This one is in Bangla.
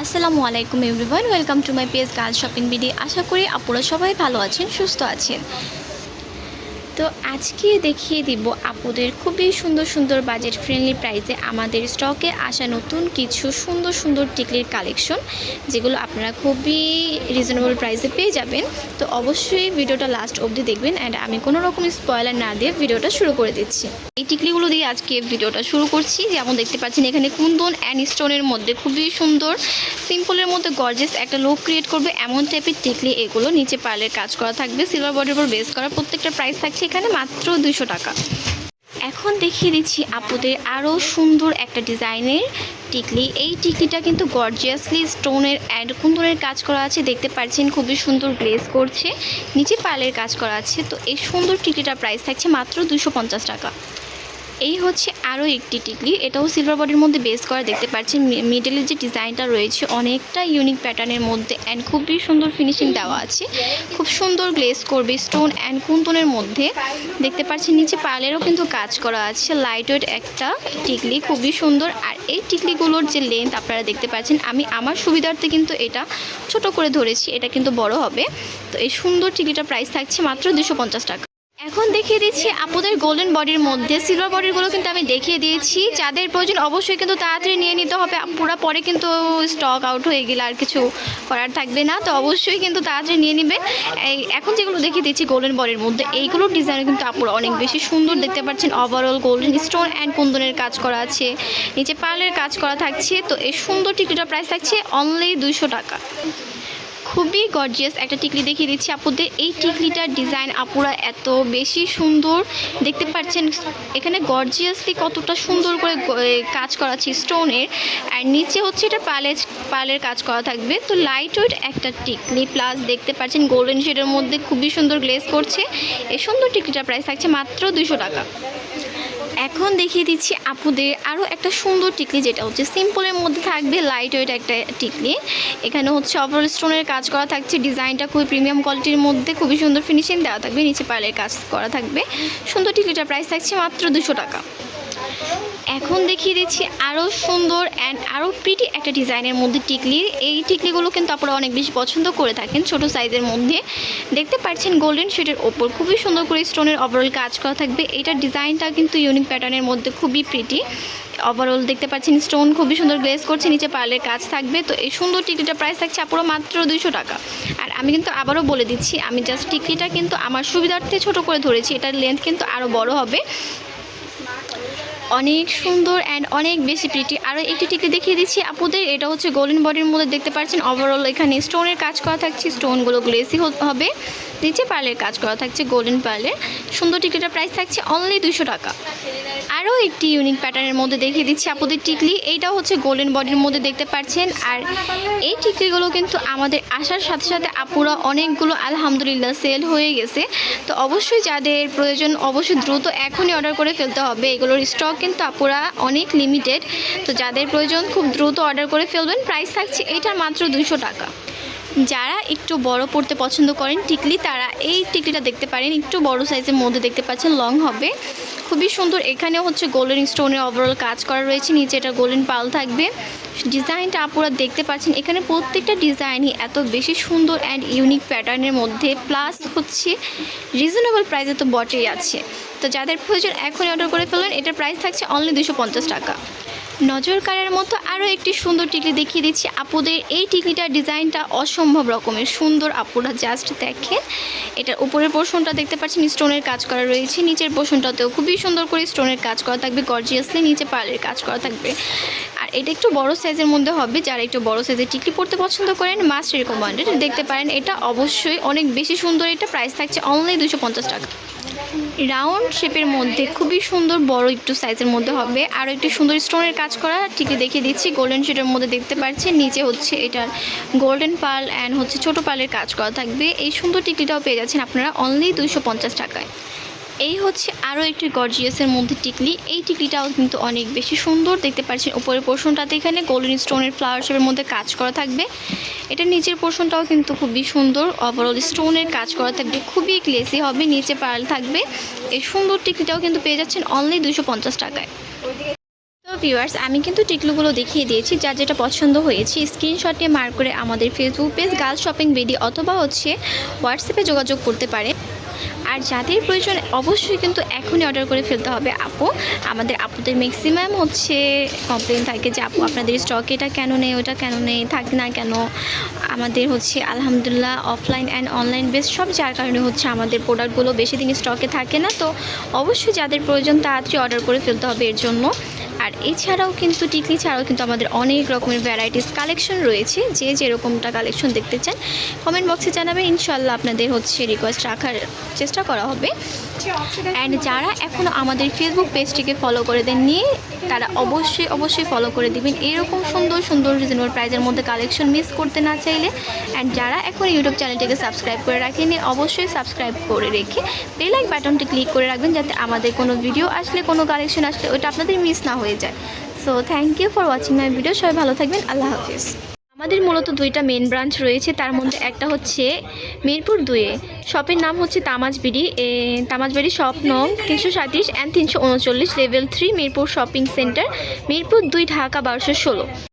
আসসালামু আলাইকুম everyone, welcome to my page girls shopping BD. আশা করি আপনারা সবাই ভালো আছেন, সুস্থ আছেন। তো আজকে দেখিয়ে দিব আপুদের খুবই সুন্দর সুন্দর বাজেট ফ্রেন্ডলি প্রাইসে আমাদের স্টকে আসা নতুন কিছু সুন্দর সুন্দর টিকলির কালেকশন, যেগুলো আপনারা খুবই রিজনেবল প্রাইসে পেয়ে যাবেন। তো অবশ্যই ভিডিওটা লাস্ট অবধি দেখবেন অ্যান্ড আমি কোনো রকম স্পয়লার না দিয়ে ভিডিওটা শুরু করে দিচ্ছি। এই টিকলিগুলো দিয়ে আজকে ভিডিওটা শুরু করছি। যেমন দেখতে পাচ্ছেন এখানে কুন্দন অ্যান্ড স্টোনের মধ্যে খুবই সুন্দর সিম্পলের মধ্যে গর্জিয়াস একটা লুক ক্রিয়েট করবে এমন টাইপের টিকলি এগুলো। নিচে পার্লের কাজ করা থাকবে, সিলভার বডির উপর বেস করা। প্রত্যেকটা প্রাইস থাকছে এখানে মাত্র 200 টাকা। এখন দেখিয়ে দিচ্ছি আপুদের আরও সুন্দর একটা ডিজাইনের টিকলি। এই টিকলিটা কিন্তু গর্জিয়াসলি স্টোনের অ্যান্ড কুন্দনের কাজ করা আছে, দেখতে পাচ্ছেন খুবই সুন্দর গ্লেজ করছে, নিচে পার্লের কাজ করা আছে। তো এই সুন্দর টিকলিটার প্রাইস থাকছে মাত্র 250 টাকা। এই হচ্ছে আরও একটি টিকলি, এটাও সিলভার বডির মধ্যে বেস করা। দেখতে পাচ্ছেন মিডলের যে ডিজাইনটা রয়েছে অনেকটা ইউনিক প্যাটার্নের মধ্যে অ্যান্ড খুবই সুন্দর ফিনিশিং দেওয়া আছে, খুব সুন্দর গ্লেজ করবে স্টোন অ্যান্ড কুন্দনের মধ্যে। দেখতে পাচ্ছেন নিচে পার্লেরও কিন্তু কাজ করা আছে। লাইট ওয়েট একটা টিকলি, খুবই সুন্দর। আর এই টিকলিগুলোর যে লেন্থ আপনারা দেখতে পাচ্ছেন, আমি আমার সুবিধার্থে কিন্তু এটা ছোট করে ধরেছি, এটা কিন্তু বড় হবে। তো এই সুন্দর টিকলিটার প্রাইস থাকছে মাত্র 250 টাকা। এখন দেখিয়ে দিচ্ছি আপুদের গোল্ডেন বডির মধ্যে। সিলভার বডিরগুলো কিন্তু আমি দেখিয়ে দিয়েছি, যাদের প্রয়োজন অবশ্যই কিন্তু তাড়াতাড়ি নিয়ে নিতে হবে। পুরো পরে কিন্তু স্টক আউট হয়ে গেলে আর কিছু করার থাকবে না, তো অবশ্যই কিন্তু তাড়াতাড়ি নিয়ে নেবেন। এই এখন যেগুলো দেখিয়ে দিচ্ছি গোল্ডেন বডির মধ্যে, এইগুলোর ডিজাইন কিন্তু আপুরা অনেক বেশি সুন্দর। দেখতে পাচ্ছেন ওভারঅল গোল্ডেন স্টোন অ্যান্ড কুন্দনের কাজ করা আছে, নিচে পার্লের কাজ করা থাকছে। তো এই সুন্দর টিকলিটার প্রাইস থাকছে অনলি 200 টাকা। খুবই গর্জিয়াস একটা টিকলি দেখিয়ে দিচ্ছি আপুদের। এই টিকলিটার ডিজাইন আপুরা এত বেশি সুন্দর, দেখতে পাচ্ছেন এখানে গর্জিয়াসলি কতটা সুন্দর করে কাজ করা আছে স্টোনের, আর নিচে হচ্ছে এটা পার্লের কাজ করা থাকবে। তো লাইট ওয়েট একটা টিকলি প্লাস দেখতে পাচ্ছেন গোল্ডেন শেডের মধ্যে খুবই সুন্দর গ্লেজ করছে। এই সুন্দর টিকলিটার প্রাইস থাকছে মাত্র 200 টাকা। এখন দেখিয়ে দিচ্ছি আপুদের আরও একটা সুন্দর টিকলি, যেটা হচ্ছে সিম্পলের মধ্যে থাকবে, লাইট ওয়েট একটা টিকলি। এখানে হচ্ছে ওভারঅল স্টোনের কাজ করা থাকছে, ডিজাইনটা খুবই প্রিমিয়াম কোয়ালিটির মধ্যে, খুবই সুন্দর ফিনিশিং দেওয়া থাকবে, নিচে পার্লের কাজ করা থাকবে। সুন্দর টিকলিটার প্রাইস থাকছে মাত্র 200 টাকা। এখন দেখিয়ে দিচ্ছি আরও সুন্দর অ্যান্ড আরও প্রিটি একটা ডিজাইনের মধ্যে টিকলি। এই টিকলিগুলো কিন্তু আপনারা অনেক বেশি পছন্দ করে থাকেন, ছোট সাইজের মধ্যে। দেখতে পাচ্ছেন গোল্ডেন শেডের ওপর খুবই সুন্দর করে স্টোনের ওভারঅল কাজ করা থাকবে। এটার ডিজাইনটা কিন্তু ইউনিক প্যাটার্নের মধ্যে খুবই প্রিটি। ওভারঅল দেখতে পাচ্ছেন স্টোন খুবই সুন্দর গ্লেজ করছে, নিচে পার্লের কাজ থাকবে। তো এই সুন্দর টিকলিটার প্রাইস থাকছে আপুরো মাত্র 200 টাকা। আর আমি কিন্তু আবারও বলে দিচ্ছি, আমি জাস্ট টিকলিটা কিন্তু আমার সুবিধার্থে ছোট করে ধরেছি, এটার লেন্থ কিন্তু আরও বড় হবে। অনেক সুন্দর অ্যান্ড অনেক বেশি প্রিটি। আরও একটি টিকলি দেখিয়ে দিচ্ছি আপুদের, এটা হচ্ছে গোল্ডেন বডির মধ্যে। দেখতে পাচ্ছেন ওভারঅল এখানে স্টোনের কাজ করা থাকছে, স্টোনগুলো গ্লেসি হবে, নিচে পার্লের কাজ করা থাকছে গোল্ডেন পার্লের। সুন্দর টিকলিটার প্রাইস থাকছে অনলি 200 টাকা। আরও একটি ইউনিক প্যাটার্নের মধ্যে দেখিয়ে দিচ্ছি আপুদের টিকলি, এইটাও হচ্ছে গোল্ডেন বডির মধ্যে দেখতে পাচ্ছেন। আর এই টিকলিগুলো কিন্তু আমাদের আসার সাথে সাথে আপুরা অনেকগুলো আলহামদুলিল্লাহ সেল হয়ে গেছে। তো অবশ্যই যাদের প্রয়োজন অবশ্যই দ্রুত এখনই অর্ডার করে ফেলতে হবে, এগুলোর স্টক কিন্তু আপুরা অনেক লিমিটেড। তো যাদের প্রয়োজন খুব দ্রুত অর্ডার করে ফেলবেন। প্রাইস থাকছে এটার মাত্র 200 টাকা। যারা একটু বড় পড়তে পছন্দ করেন টিকলি, তারা এই টিকলিটা দেখতে পারেন, একটু বড় সাইজের মধ্যে দেখতে পাচ্ছেন, লং হবে, খুবই সুন্দর। এখানেও হচ্ছে গোল্ডেন স্টোনের ওভারঅল কাজ করা রয়েছে, নিচে এটা গোল্ডেন পাল থাকবে। ডিজাইনটা আপুরা দেখতে পাচ্ছেন, এখানে প্রত্যেকটা ডিজাইনই এত বেশি সুন্দর অ্যান্ড ইউনিক প্যাটার্নের মধ্যে, প্লাস হচ্ছে রিজনেবল প্রাইসে তো বটেই আছে। তো যাদের প্রয়োজন এখনই অর্ডার করে ফেলবেন। এটার প্রাইস থাকছে অনলি 250 টাকা। নজর কাড়ার মতো আরও একটি সুন্দর টিকলি দেখিয়ে দিচ্ছি আপুদের। এই টিকলিটার ডিজাইনটা অসম্ভব রকমের সুন্দর, আপুরা জাস্ট দেখেন। এটার উপরের পোর্শনটা দেখতে পাচ্ছেন স্টোনের কাজ করা রয়েছে, নিচের পোর্শনটাতেও খুবই সুন্দর করে স্টোনের কাজ করা থাকবে গর্জিয়াসলি, নিচে পার্লের কাজ করা থাকবে। আর এটা একটু বড় সাইজের মধ্যে হবে, যারা একটু বড় সাইজের টিকলি পরতে পছন্দ করেন মাস্ট রিকমেন্ডেড। দেখতে পারেন এটা অবশ্যই অনেক বেশি সুন্দর। এটা প্রাইস থাকছে অনলি 250 টাকা। রাউন্ড শেপের মধ্যে খুবই সুন্দর বড় একটু সাইজের মধ্যে হবে। আর একটি সুন্দর স্টোনের কাজ করা টিকলি দেখিয়ে দিচ্ছি, গোল্ডেন শেডের মধ্যে দেখতে পাচ্ছেন, নিচে হচ্ছে এটার গোল্ডেন পার্ল অ্যান্ড হচ্ছে ছোটো পার্লের কাজ করা থাকবে। এই সুন্দর টিকলিটাও পেয়ে যাচ্ছেন আপনারা অনলি 250 টাকায়। এই হচ্ছে আরও একটি গর্জিয়াসের মধ্যে টিকলি। এই টিকলিটাও কিন্তু অনেক বেশি সুন্দর, দেখতে পাচ্ছেন উপরের পোর্শনটাতে এখানে গোল্ডেন স্টোনের ফ্লাওয়ার শেপের মধ্যে কাজ করা থাকবে। এটা নিচের পোর্শনটাও কিন্তু খুবই সুন্দর, ওভারঅল স্টোনের কাজ করা থাকবে, খুবই গ্লেসি হবে, নিচে পার্ল থাকবে। এই সুন্দর টিকলিটাও কিন্তু পেয়ে যাচ্ছেন অনলি 250 টাকায়। তো ভিউয়ার্স, আমি কিন্তু টিকলুগুলো দেখিয়ে দিয়েছি, যার যেটা পছন্দ হয়েছে স্ক্রিনশট নিয়ে মার্ক করে আমাদের Facebook page girls shopping BD অথবা হোয়াটসঅ্যাপে যোগাযোগ করতে পারে। আর যাদের প্রয়োজন অবশ্যই কিন্তু এখনই অর্ডার করে ফেলতে হবে আপু। আমাদের আপুদের ম্যাক্সিমাম কমপ্লেন থাকে যে আপু আপনাদের স্টকে এটা কেন নেই, ওটা কেন নেই, থাকে না কেন। আমাদের আলহামদুলিল্লাহ অফলাইন অ্যান্ড অনলাইন বেস সব, যার কারণে আমাদের প্রোডাক্টগুলো বেশি দিন স্টকে থাকে না। তো অবশ্যই যাদের প্রয়োজন তাড়াতাড়ি অর্ডার করে ফেলতে হবে এর জন্য। আর এছাড়াও কিন্তু টিকলি ছাড়াও কিন্তু আমাদের অনেক রকমের ভ্যারাইটিস কালেকশন রয়েছে। যে যেরকমটা কালেকশন দেখতে চান কমেন্ট বক্সে জানাবেন, ইনশাল্লাহ আপনাদের রিকোয়েস্ট রাখার চেষ্টা করা হবে। অ্যান্ড যারা এখনও আমাদের ফেসবুক পেজটিকে ফলো করে দেননি তারা অবশ্যই ফলো করে দিবেন, এরকম সুন্দর রিজনেবল প্রাইসের মধ্যে কালেকশন মিস করতে না চাইলে। অ্যান্ড যারা এখন ইউটিউব চ্যানেলটিকে সাবস্ক্রাইব করে রাখেনি অবশ্যই সাবস্ক্রাইব করে রেখে বেল আইকন বাটনটি ক্লিক করে রাখবেন, যাতে আমাদের কোনো ভিডিও আসলে, কোনো কালেকশন আসলে ওটা আপনাদের মিস না হয়ে যায়। So thank you for watching my video. সবাই ভালো থাকবেন, আল্লাহ হাফিজ। আমাদের মূলত দুইটা মেন ব্রাঞ্চ রয়েছে, তার মধ্যে একটা মিরপুর 2-এ, শপের নাম তামাজবাড়ি শপ নং 337 and 339, level 3, Mirpur shopping centre, Mirpur 2, Dhaka 1216।